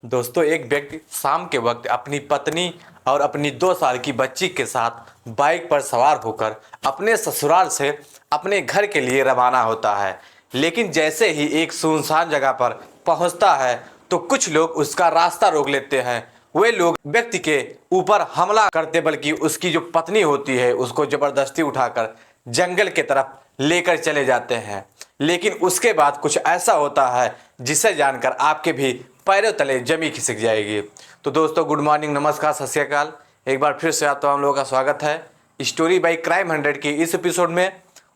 दोस्तों, एक व्यक्ति शाम के वक्त अपनी पत्नी और अपनी 2 साल की बच्ची के साथ बाइक पर सवार होकर अपने ससुराल से अपने घर के लिए रवाना होता है। लेकिन जैसे ही एक सुनसान जगह पर पहुंचता है तो कुछ लोग उसका रास्ता रोक लेते हैं। वे लोग व्यक्ति के ऊपर हमला करते बल्कि उसकी जो पत्नी होती है उसको जबरदस्ती उठाकर जंगल के तरफ लेकर चले जाते हैं। लेकिन उसके बाद कुछ ऐसा होता है जिसे जानकर आपके भी पैरों तले जमी खिसक जाएगी। तो दोस्तों, गुड मॉर्निंग, नमस्कार, सत श्री अकाल। एक बार फिर से आप तमाम लोगों का स्वागत है स्टोरी बाई क्राइम 100 की इस एपिसोड में।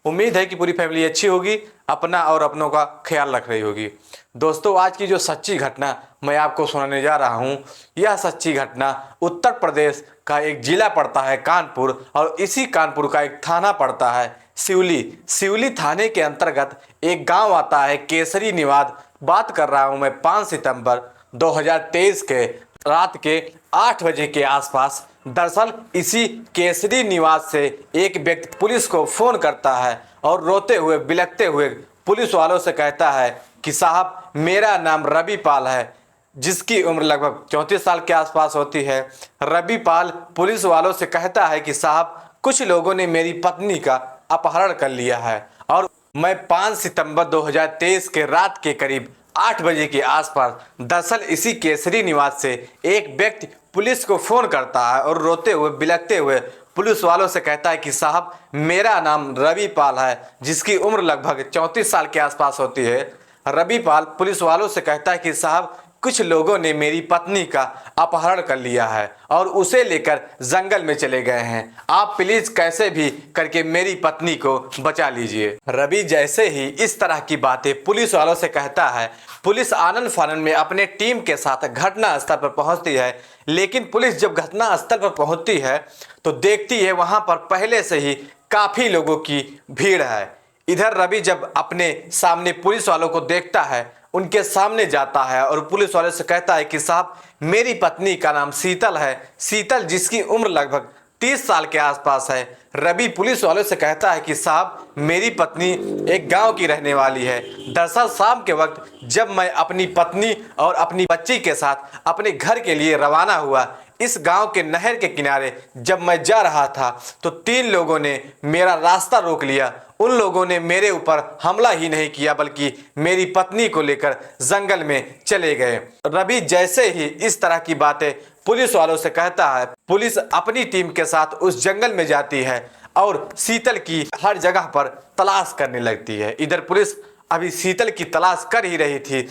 उम्मीद है कि पूरी फैमिली अच्छी होगी, अपना और अपनों का ख्याल रख रही होगी। दोस्तों, आज की जो सच्ची घटना मैं आपको सुनाने जा रहा हूँ, यह सच्ची घटना उत्तर प्रदेश का एक जिला पड़ता है कानपुर, और इसी कानपुर का एक थाना पड़ता है सिवली। सिवली थाने के अंतर्गत एक गांव आता है केसरी निवाद। बात कर रहा हूं मैं 5 सितंबर 2023 के रात के 8 बजे के आसपास। दरअसल इसी केसरी निवास से एक व्यक्ति पुलिस को फोन करता है और रोते हुए बिलखते हुए पुलिस वालों से कहता है कि साहब, मेरा नाम रवि पाल है, जिसकी उम्र लगभग 34 साल के आसपास होती है। रवि पाल पुलिस वालों से कहता है कि साहब, कुछ लोगों ने मेरी पत्नी का अपहरण कर लिया है और मैं 5 सितंबर 2023 के रात के करीब 8 बजे के आसपास दरअसल इसी केसरी निवास से एक व्यक्ति पुलिस को फोन करता है और रोते हुए बिलखते हुए पुलिस वालों से कहता है कि साहब, मेरा नाम रवि पाल है, जिसकी उम्र लगभग 34 साल के आसपास होती है। रवि पाल पुलिस वालों से कहता है कि साहब, कुछ लोगों ने मेरी पत्नी का अपहरण कर लिया है और उसे लेकर जंगल में चले गए हैं। आप प्लीज कैसे भी करके मेरी पत्नी को बचा लीजिए। रवि जैसे ही इस तरह की बातें पुलिस वालों से कहता है, पुलिस आनन फानन में अपने टीम के साथ घटना स्थल पर पहुंचती है। लेकिन पुलिस जब घटना स्थल पर पहुंचती है तो देखती है वहां पर पहले से ही काफी लोगों की भीड़ है। इधर रवि जब अपने सामने पुलिस वालों को देखता है, उनके सामने जाता है और पुलिस वाले से कहता है कि साहब, मेरी पत्नी का नाम शीतल है, शीतल जिसकी उम्र लगभग 30 साल के आसपास है। रवि पुलिस वालों से कहता है कि साहब, मेरी पत्नी एक गांव की रहने वाली है। दरअसल शाम के वक्त जब मैं अपनी पत्नी और अपनी बच्ची के साथ अपने घर के लिए रवाना हुआ, इस गांव के नहर के किनारे जब मैं जा रहा था तो 3 लोगों ने मेरा रास्ता रोक लिया। उन लोगों ने मेरे ऊपर हमला ही नहीं किया बल्कि मेरी पत्नी को लेकर जंगल में चले गए। रवि जैसे ही इस तरह की बातें पुलिस वालों से कहता है, पुलिस अपनी टीम के साथ उस जंगल में जाती है और शीतल की हर जगह पर तलाश करने लगती है। इधर पुलिस अभी शीतल की तलाश कर ही रही थी,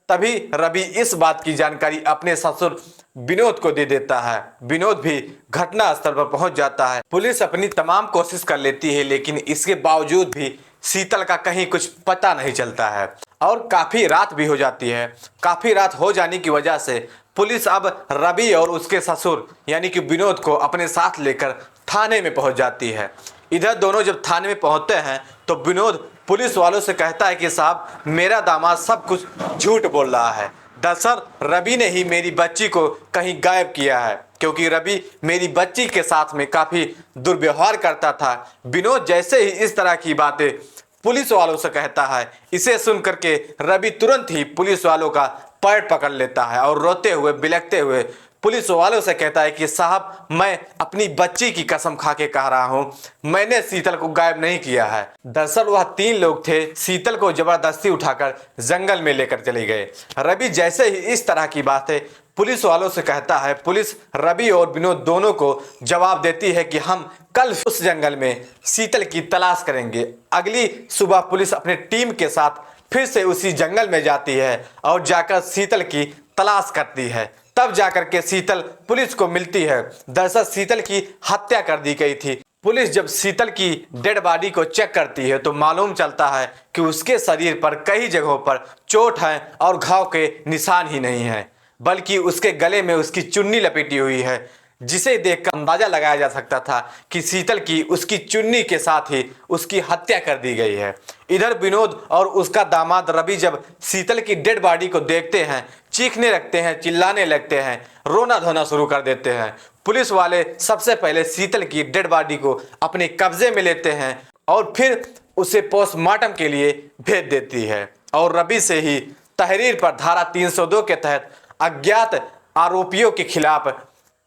तभी रवि इस बात की जानकारी अपने ससुर विनोद को दे देता है। विनोद भी घटना स्थल पर पहुंच जाता है। पुलिस अपनी तमाम कोशिश कर लेती है, लेकिन इसके बावजूद भी शीतल का कहीं कुछ पता नहीं चलता है और काफी रात भी हो जाती है। काफी रात हो जाने की वजह से पुलिस अब रवि और उसके ससुर यानी कि विनोद को अपने साथ लेकर थाने में पहुंच जाती है। इधर दोनों जब थाने में पहुंचते हैं तो विनोद पुलिस वालों से कहता है कि साहब, मेरा दामाद सब कुछ झूठ बोल रहा है। दरअसल रवि ने ही मेरी बच्ची को कहीं गायब किया है, क्योंकि रवि मेरी बच्ची के साथ में काफी दुर्व्यवहार करता था। विनोद जैसे ही इस तरह की बातें पुलिस वालों से कहता है, इसे सुन करके रवि तुरंत ही पुलिस वालों का पैर पकड़ लेता है और रोते हुए बिलखते हुए पुलिस वालों से कहता है कि साहब, मैं अपनी बच्ची की कसम खा के कह रहा हूँ, मैंने शीतल को गायब नहीं किया है। दरअसल वह 3 लोग थे, शीतल को जबरदस्ती उठाकर जंगल में लेकर चले गए। रवि जैसे ही इस तरह की बातें पुलिस वालों से कहता है, पुलिस रवि और विनोद दोनों को जवाब देती है कि हम कल उस जंगल में शीतल की तलाश करेंगे। अगली सुबह पुलिस अपने टीम के साथ फिर से उसी जंगल में जाती है और जाकर शीतल की तलाश करती है। तब जाकर के शीतल पुलिस को मिलती है। दरअसल शीतल की हत्या कर दी गई थी। पुलिस जब शीतल की डेड बॉडी को चेक करती है तो मालूम चलता है कि उसके शरीर पर कई जगहों पर चोट है और घाव के निशान ही नहीं है, बल्कि उसके गले में उसकी चुन्नी लपेटी हुई है, जिसे देखकर अंदाजा लगाया जा सकता था कि शीतल की उसकी चुन्नी के साथ ही उसकी हत्या कर दी गई है। इधर विनोद और उसका दामाद रवि जब शीतल की डेड बॉडी को देखते हैं, चीखने लगते हैं, चिल्लाने लगते हैं, रोना धोना शुरू कर देते हैं। पुलिस वाले सबसे पहले शीतल की डेड बॉडी को अपने कब्जे में लेते हैं और फिर उसे पोस्टमार्टम के लिए भेज देती है और रवि से ही तहरीर पर धारा 302 के तहत अज्ञात आरोपियों के खिलाफ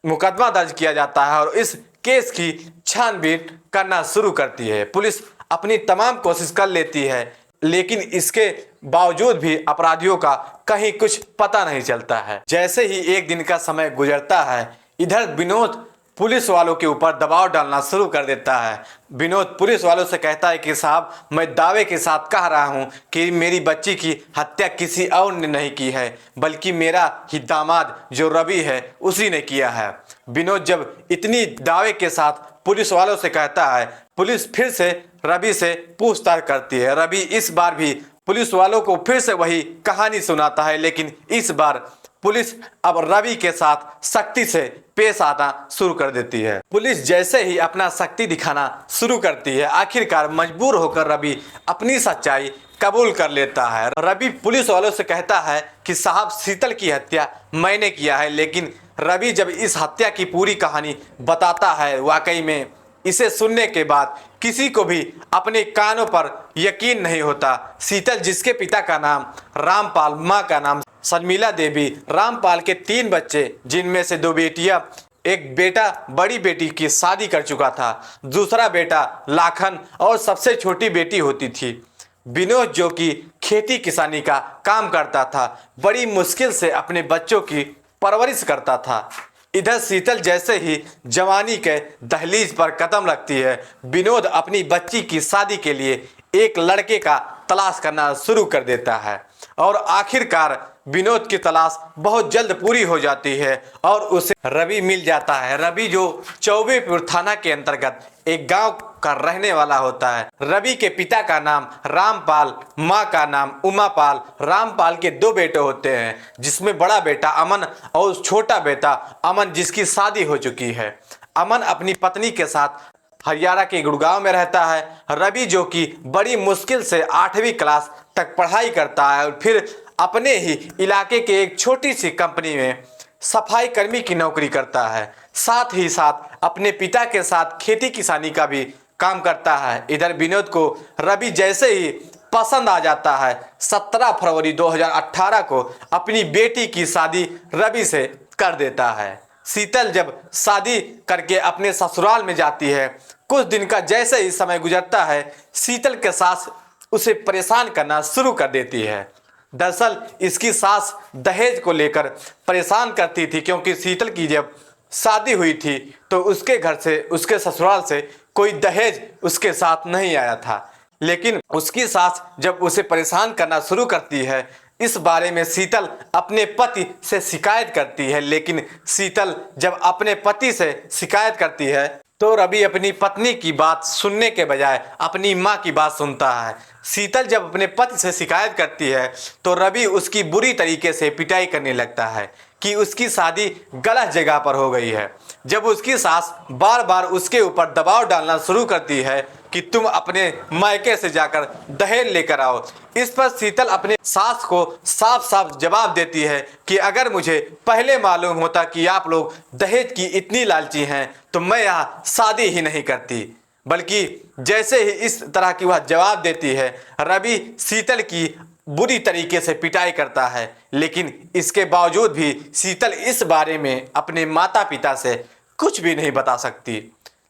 मुकदमा दर्ज किया जाता है और इस केस की छानबीन करना शुरू करती है। पुलिस अपनी तमाम कोशिश कर लेती है, लेकिन इसके बावजूद भी अपराधियों का कहीं कुछ पता नहीं चलता है। जैसे ही एक दिन का समय गुजरता है, इधर विनोद पुलिस वालों के ऊपर दबाव डालना शुरू कर देता है। विनोद पुलिस वालों से कहता है कि साहब, मैं दावे के साथ कह रहा हूं कि मेरी बच्ची की हत्या किसी और ने नहीं की है, बल्कि मेरा ही दामाद जो रवि है उसी ने किया है। विनोद जब इतनी दावे के साथ पुलिस वालों से कहता है, पुलिस फिर से रवि से पूछताछ करती है। रवि इस बार भी पुलिस वालों को फिर से वही कहानी सुनाता है, लेकिन इस बार पुलिस अब रवि के साथ सख्ती से पेश आना शुरू कर देती है। पुलिस जैसे ही अपना शक्ति दिखाना शुरू करती है, आखिरकार मजबूर होकर रवि अपनी सच्चाई कबूल कर लेता है। रवि पुलिस वालों से कहता है कि साहब, शीतल की हत्या मैंने किया है। लेकिन रवि जब इस हत्या की पूरी कहानी बताता है, वाकई में इसे सुनने के बाद किसी को भी अपने कानों पर यकीन नहीं होता। शीतल, जिसके पिता का नाम रामपाल, मां का नाम शर्मिला देवी, रामपाल के 3 बच्चे, जिनमें से 2 बेटियां, एक बेटा बड़ी बेटी की शादी कर चुका था, दूसरा बेटा लाखन और सबसे छोटी बेटी होती थी विनोद, जो कि खेती किसानी का काम करता था। बड़ी मुश्किल से अपने बच्चों की परवरिश करता था। इधर शीतल जैसे ही जवानी के दहलीज पर कदम रखती है, विनोद अपनी बच्ची की शादी के लिए एक लड़के का तलाश करना शुरू कर देता है और आखिरकार विनोद की तलाश बहुत जल्द पूरी हो जाती है और उसे रवि मिल जाता है। रवि जो चौबेपुर थाना के अंतर्गत एक गांव का रहने वाला होता है। रवि के पिता का नाम रामपाल, मां का नाम उमापाल। रामपाल के 2 बेटे होते हैं, जिसमें बड़ा बेटा अमन और छोटा बेटा अमन, जिसकी शादी हो चुकी है। अमन अपनी पत्नी के साथ हरियाणा के गुड़गांव में रहता है। रवि, जो कि बड़ी मुश्किल से 8वीं क्लास तक पढ़ाई करता है और फिर अपने ही इलाके के एक छोटी सी कंपनी में सफाई कर्मी की नौकरी करता है। साथ ही साथ अपने पिता के साथ खेती किसानी का भी काम करता है। इधर विनोद को रवि जैसे ही पसंद आ जाता है, 17 फरवरी 2018 को अपनी बेटी की शादी रवि से कर देता है। शीतल जब शादी करके अपने ससुराल में जाती है, कुछ दिन का जैसे ही समय गुजरता है, शीतल के सास उसे परेशान करना शुरू कर देती है। दरअसल इसकी सास दहेज को लेकर परेशान करती थी, क्योंकि शीतल की जब शादी हुई थी तो उसके घर से, उसके ससुराल से कोई दहेज उसके साथ नहीं आया था। लेकिन उसकी सास जब उसे परेशान करना शुरू करती है, इस बारे में शीतल अपने पति से शिकायत करती है। लेकिन शीतल जब अपने पति से शिकायत करती है तो रवि अपनी पत्नी की बात सुनने के बजाय अपनी मां की बात सुनता है। शीतल जब अपने पति से शिकायत करती है तो रवि उसकी बुरी तरीके से पिटाई करने लगता है कि उसकी शादी गलत जगह पर हो गई है। जब उसकी सास बार बार उसके ऊपर दबाव डालना शुरू करती है कि तुम अपने मायके से जाकर दहेज लेकर आओ, इस पर शीतल अपने सास को साफ साफ जवाब देती है कि अगर मुझे पहले मालूम होता कि आप लोग दहेज की इतनी लालची हैं तो मैं यहाँ शादी ही नहीं करती। बल्कि जैसे ही इस तरह की वह जवाब देती है, रवि शीतल की बुरी तरीके से पिटाई करता है। लेकिन इसके बावजूद भी शीतल इस बारे में अपने माता पिता से कुछ भी नहीं बता सकती,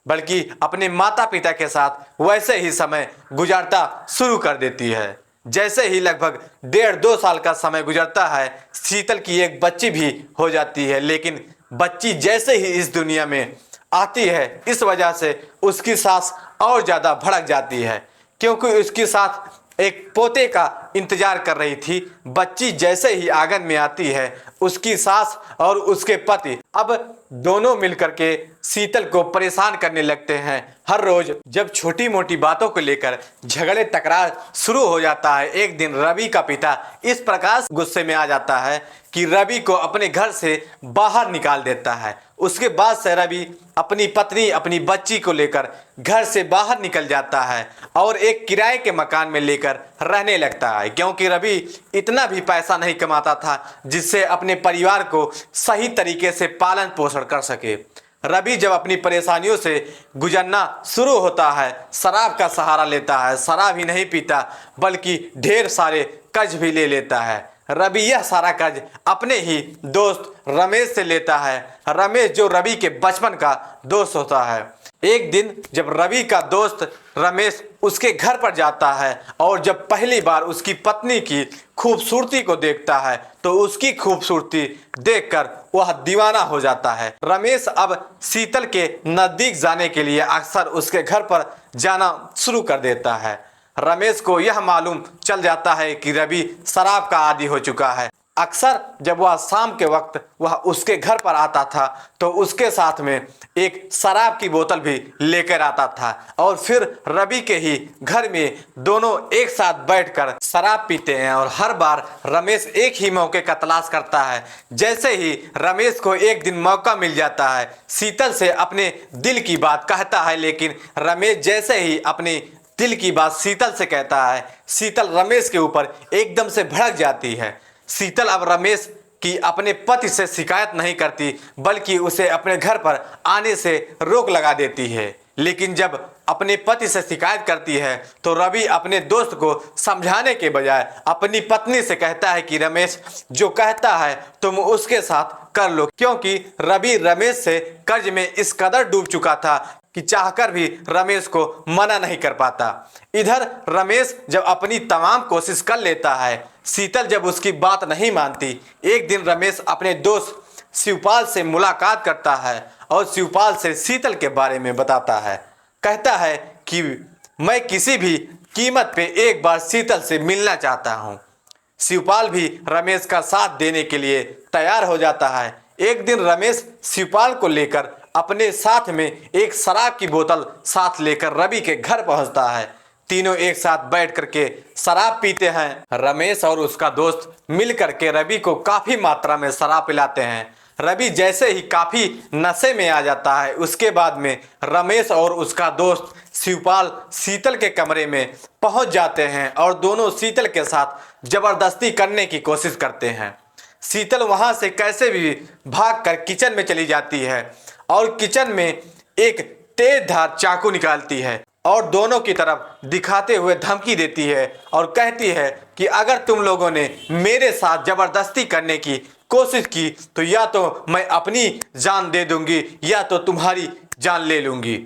बल्कि अपने माता पिता के साथ वैसे ही समय गुजारता शुरू कर देती है। जैसे ही लगभग 1.5-2 साल का समय गुजरता है, शीतल की एक बच्ची भी हो जाती है। लेकिन बच्ची जैसे ही इस दुनिया में आती है, इस वजह से उसकी सास और ज़्यादा भड़क जाती है, क्योंकि उसके साथ एक पोते का इंतजार कर रही थी। बच्ची जैसे ही आंगन में आती है, उसकी सास और उसके पति अब दोनों मिलकर के शीतल को परेशान करने लगते हैं। हर रोज जब छोटी मोटी बातों को लेकर झगड़े तकरार शुरू हो जाता है, एक दिन रवि का पिता इस प्रकार गुस्से में आ जाता है कि रवि को अपने घर से बाहर निकाल देता है। उसके बाद से रवि अपनी पत्नी, अपनी बच्ची को लेकर घर से बाहर निकल जाता है और एक किराए के मकान में लेकर रहने लगता है, क्योंकि रवि इतना भी पैसा नहीं कमाता था जिससे अपने परिवार को सही तरीके से पालन पोषण कर सके। रवि जब अपनी परेशानियों से गुजरना शुरू होता है, शराब का सहारा लेता है। शराब ही नहीं पीता, बल्कि ढेर सारे कर्ज भी ले लेता है। रवि यह सारा कर्ज अपने ही दोस्त रमेश से लेता है। रमेश जो रवि के बचपन का दोस्त होता है। एक दिन जब रवि का दोस्त रमेश उसके घर पर जाता है और जब पहली बार उसकी पत्नी की खूबसूरती को देखता है तो उसकी खूबसूरती देखकर वह दीवाना हो जाता है। रमेश अब शीतल के नज़दीक जाने के लिए अक्सर उसके घर पर जाना शुरू कर देता है। रमेश को यह मालूम चल जाता है कि रवि शराब का आदी हो चुका है। अक्सर जब वह शाम के वक्त वह उसके घर पर आता था तो उसके साथ में एक शराब की बोतल भी लेकर आता था और फिर रवि के ही घर में दोनों एक साथ बैठकर शराब पीते हैं। और हर बार रमेश एक ही मौके का तलाश करता है। जैसे ही रमेश को एक दिन मौका मिल जाता है शीतल से अपने दिल की बात कहता है, लेकिन रमेश जैसे ही अपने दिल की बात शीतल से कहता है शीतल रमेश के ऊपर एकदम से भड़क जाती है। शीतल अब रमेश की अपने पति से शिकायत नहीं करती बल्कि उसे अपने घर पर आने से रोक लगा देती है। लेकिन जब अपने पति से शिकायत करती है तो रवि अपने दोस्त को समझाने के बजाय अपनी पत्नी से कहता है कि रमेश जो कहता है तुम उसके साथ कर लो, क्योंकि रवि रमेश से कर्ज में इस कदर डूब चुका था कि चाहकर भी रमेश को मना नहीं कर पाता। इधर रमेश जब अपनी तमाम कोशिश कर लेता है, शीतल जब उसकी बात नहीं मानती, एक दिन रमेश अपने दोस्त शिवपाल से मुलाकात करता है और शिवपाल से शीतल के बारे में बताता है। कहता है कि मैं किसी भी कीमत पे एक बार शीतल से मिलना चाहता हूँ। शिवपाल भी रमेश का साथ देने के लिए तैयार हो जाता है। एक दिन रमेश शिवपाल को लेकर अपने साथ में एक शराब की बोतल साथ लेकर रवि के घर पहुंचता है। तीनों एक साथ बैठ करके शराब पीते हैं। रमेश और उसका दोस्त मिल करके रवि को काफी मात्रा में शराब पिलाते हैं। रवि जैसे ही काफी नशे में आ जाता है उसके बाद में रमेश और उसका दोस्त शिवपाल शीतल के कमरे में पहुंच जाते हैं और दोनों शीतल के साथ जबरदस्ती करने की कोशिश करते हैं। शीतल वहां से कैसे भी भागकर किचन में चली जाती है और किचन में एक तेज धार चाकू निकालती है और दोनों की तरफ दिखाते हुए धमकी देती है और कहती है कि अगर तुम लोगों ने मेरे साथ जबरदस्ती करने की कोशिश की तो या तो मैं अपनी जान दे दूंगी या तो तुम्हारी जान ले लूंगी।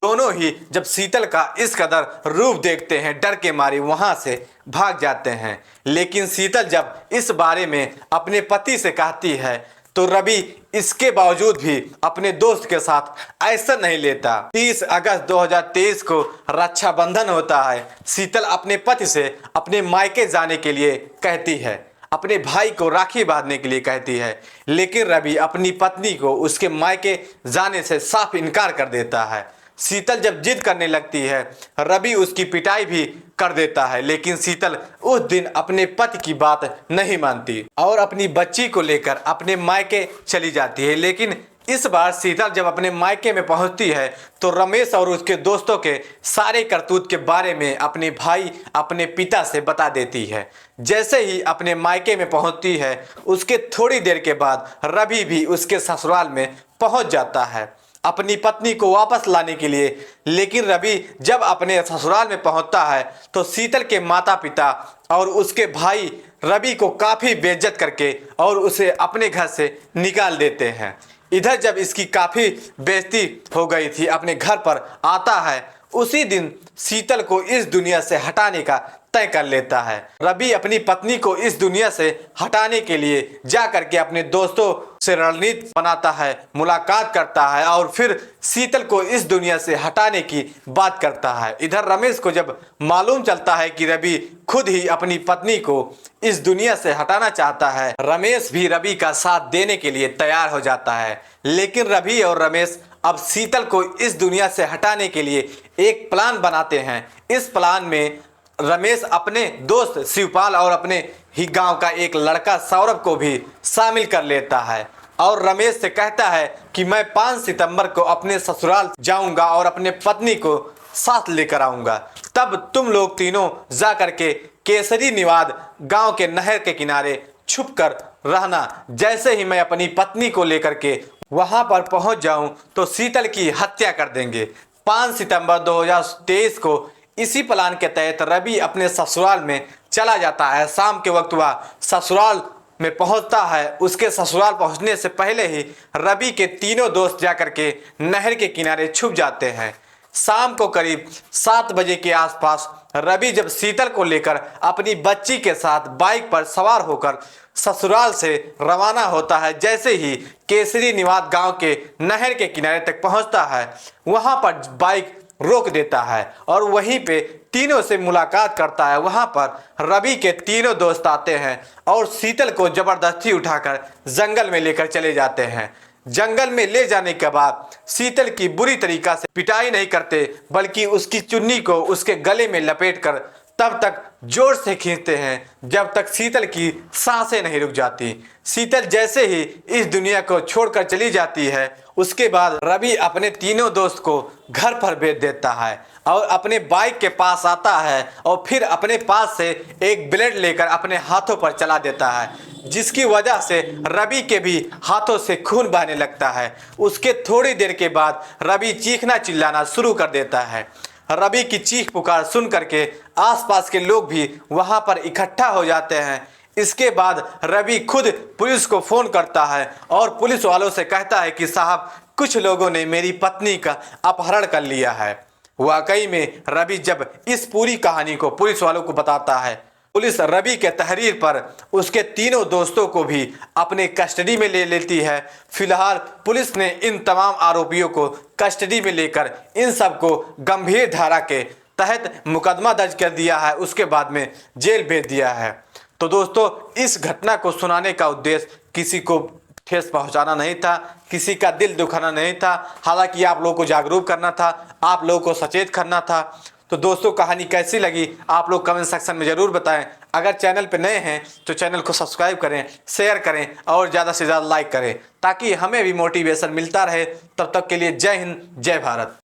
दोनों ही जब शीतल का इस कदर रूप देखते हैं डर के मारे वहां से भाग जाते हैं। लेकिन शीतल जब इस बारे में अपने पति से कहती है तो रवि इसके बावजूद भी अपने दोस्त के साथ ऐसा नहीं लेता। 30 अगस्त 2023 को रक्षाबंधन होता है। शीतल अपने पति से अपने मायके जाने के लिए कहती है, अपने भाई को राखी बांधने के लिए कहती है, लेकिन रवि अपनी पत्नी को उसके मायके जाने से साफ इनकार कर देता है। शीतल जब जिद करने लगती है रवि उसकी पिटाई भी कर देता है, लेकिन शीतल उस दिन अपने पति की बात नहीं मानती और अपनी बच्ची को लेकर अपने मायके चली जाती है। लेकिन इस बार शीतल जब अपने मायके में पहुंचती है तो रमेश और उसके दोस्तों के सारे करतूत के बारे में अपने भाई अपने पिता से बता देती है। जैसे ही अपने मायके में पहुंचती है उसके थोड़ी देर के बाद रवि भी उसके ससुराल में पहुंच जाता है अपनी पत्नी को वापस लाने के लिए। लेकिन रवि जब अपने ससुराल में पहुंचता है तो शीतल के माता पिता और उसके भाई रवि को काफ़ी बेइज्जत करके और उसे अपने घर से निकाल देते हैं। इधर जब इसकी काफ़ी बेइज्जती हो गई थी अपने घर पर आता है, उसी दिन शीतल को इस दुनिया से हटाने का तय कर लेता है। रवि अपनी पत्नी को इस दुनिया से हटाने के लिए जा करके अपने दोस्तों से रणनीति बनाता है, मुलाकात करता है और फिर शीतल को इस दुनिया से हटाने की बात करता है। इधर रमेश को जब मालूम चलता है कि रवि खुद ही अपनी पत्नी को इस दुनिया से हटाना चाहता है, रमेश भी रवि का साथ देने के लिए तैयार हो जाता है। लेकिन रवि और रमेश अब शीतल को इस दुनिया से हटाने के लिए एक प्लान बनाते हैं। इस प्लान में रमेश अपने दोस्त शिवपाल और अपने ही गांव का एक लड़का सौरभ को भी शामिल कर लेता है और रमेश से कहता है कि मैं 5 सितंबर को अपने ससुराल जाऊंगा और अपने पत्नी को साथ लेकर आऊंगा। तब तुम लोग तीनों जा करके केसरी निवाद गांव के नहर के किनारे छुप कर रहना। जैसे ही मैं अपनी पत्नी को लेकर के वहां पर पहुंच जाऊं तो शीतल की हत्या कर देंगे। 5 सितंबर 2023 को इसी प्लान के तहत रवि अपने ससुराल में चला जाता है। शाम के वक्त वह ससुराल में पहुंचता है। उसके ससुराल पहुंचने से पहले ही रवि के तीनों दोस्त जाकर के नहर के किनारे छुप जाते हैं। शाम को करीब 7 बजे के आसपास रवि जब शीतल को लेकर अपनी बच्ची के साथ बाइक पर सवार होकर ससुराल से रवाना होता है, जैसे ही केसरी निवास गांव के नहर के किनारे तक पहुंचता है, वहां पर बाइक रोक देता है और वहीं पे तीनों से मुलाकात करता है। वहां पर रवि के तीनों दोस्त आते हैं और शीतल को जबरदस्ती उठाकर जंगल में लेकर चले जाते हैं। जंगल में ले जाने के बाद शीतल की बुरी तरीका से पिटाई नहीं करते, बल्कि उसकी चुन्नी को उसके गले में लपेटकर तब तक जोर से खींचते हैं जब तक शीतल की सांसें नहीं रुक जाती। शीतल जैसे ही इस दुनिया को छोड़कर चली जाती है, उसके बाद रवि अपने तीनों दोस्त को घर पर भेज देता है और अपने बाइक के पास आता है और फिर अपने पास से एक ब्लेड लेकर अपने हाथों पर चला देता है, जिसकी वजह से रवि के भी हाथों से खून बहने लगता है। उसके थोड़ी देर के बाद रवि चीखना चिल्लाना शुरू कर देता है। रवि की चीख पुकार सुन करके आसपास के लोग भी वहां पर इकट्ठा हो जाते हैं। इसके बाद रवि खुद पुलिस को फोन करता है और पुलिस वालों से कहता है कि साहब, कुछ लोगों ने मेरी पत्नी का अपहरण कर लिया है। वाकई में रवि जब इस पूरी कहानी को पुलिस वालों को बताता है, पुलिस रवि के तहरीर पर उसके तीनों दोस्तों को भी अपने कस्टडी में ले लेती है। फिलहाल पुलिस ने इन तमाम आरोपियों को कस्टडी में लेकर इन सबको गंभीर धारा के तहत मुकदमा दर्ज कर दिया है, उसके बाद में जेल भेज दिया है। तो दोस्तों, इस घटना को सुनाने का उद्देश्य किसी को ठेस पहुंचाना नहीं था, किसी का दिल दुखाना नहीं था। हालांकि आप लोगों को जागरूक करना था, आप लोगों को सचेत करना था। तो दोस्तों, कहानी कैसी लगी आप लोग कमेंट सेक्शन में ज़रूर बताएं। अगर चैनल पे नए हैं तो चैनल को सब्सक्राइब करें, शेयर करें और ज़्यादा से ज़्यादा लाइक करें, ताकि हमें भी मोटिवेशन मिलता रहे। तब तक के लिए जय हिंद, जय भारत।